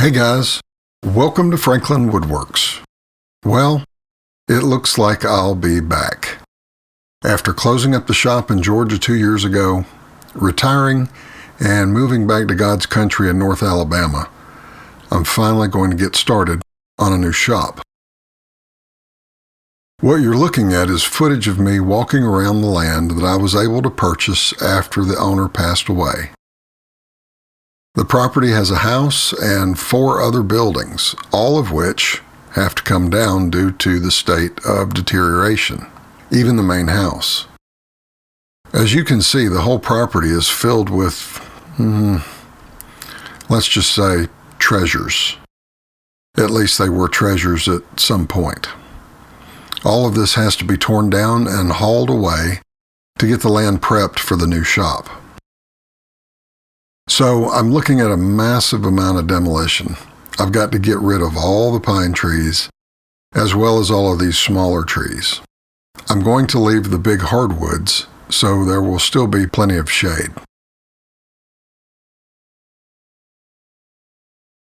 Hey guys, welcome to Franklin Woodworks. Well, it looks like I'll be back. After closing up the shop in Georgia 2 years ago, retiring, and moving back to God's country in North Alabama, I'm finally going to get started on a new shop. What you're looking at is footage of me walking around the land that I was able to purchase after the owner passed away. The property has a house and 4 other buildings, all of which have to come down due to the state of deterioration, even the main house. As you can see, the whole property is filled with, let's just say, treasures. At least they were treasures at some point. All of this has to be torn down and hauled away to get the land prepped for the new shop. So I'm looking at a massive amount of demolition. I've got to get rid of all the pine trees, as well as all of these smaller trees. I'm going to leave the big hardwoods, so there will still be plenty of shade.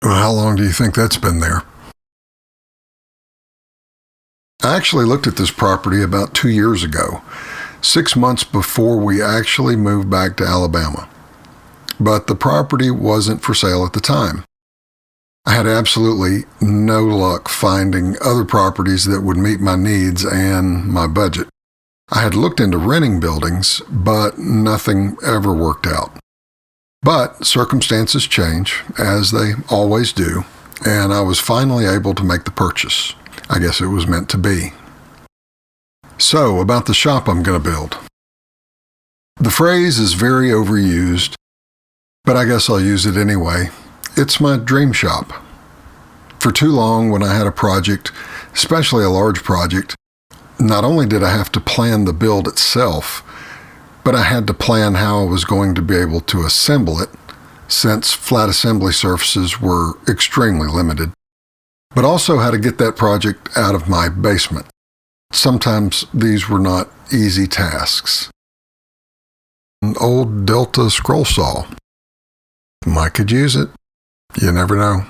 Well, how long do you think that's been there? I actually looked at this property about 2 years ago, 6 months before we actually moved back to Alabama. But the property wasn't for sale at the time. I had absolutely no luck finding other properties that would meet my needs and my budget. I had looked into renting buildings, but nothing ever worked out. But circumstances change, as they always do, and I was finally able to make the purchase. I guess it was meant to be. So, about the shop I'm going to build. The phrase is very overused, but I guess I'll use it anyway. It's my dream shop. For too long, when I had a project, especially a large project, not only did I have to plan the build itself, but I had to plan how I was going to be able to assemble it, since flat assembly surfaces were extremely limited, but also how to get that project out of my basement. Sometimes these were not easy tasks. An old Delta scroll saw. Might could use it. You never know.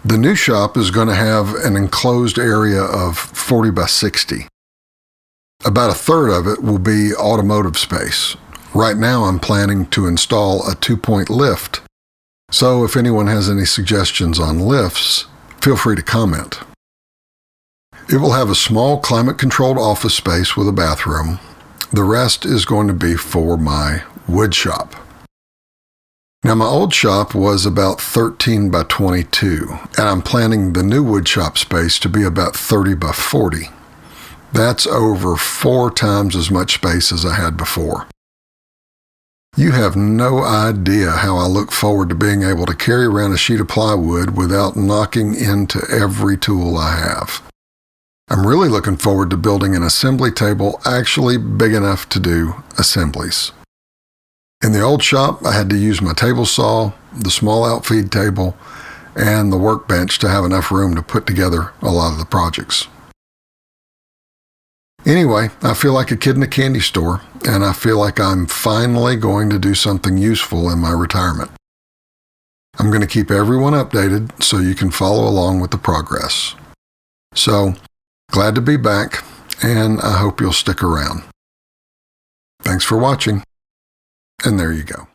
The new shop is going to have an enclosed area of 40 by 60. About a third of it will be automotive space. Right now I'm planning to install a 2-point lift. So if anyone has any suggestions on lifts, feel free to comment. It will have a small climate-controlled office space with a bathroom. The rest is going to be for my wood shop. Now, my old shop was about 13 by 22, and I'm planning the new wood shop space to be about 30 by 40. That's over 4 times as much space as I had before. You have no idea how I look forward to being able to carry around a sheet of plywood without knocking into every tool I have. I'm really looking forward to building an assembly table actually big enough to do assemblies. In the old shop, I had to use my table saw, the small outfeed table, and the workbench to have enough room to put together a lot of the projects. Anyway, I feel like a kid in a candy store, and I feel like I'm finally going to do something useful in my retirement. I'm going to keep everyone updated so you can follow along with the progress. So, glad to be back, and I hope you'll stick around. Thanks for watching. And there you go.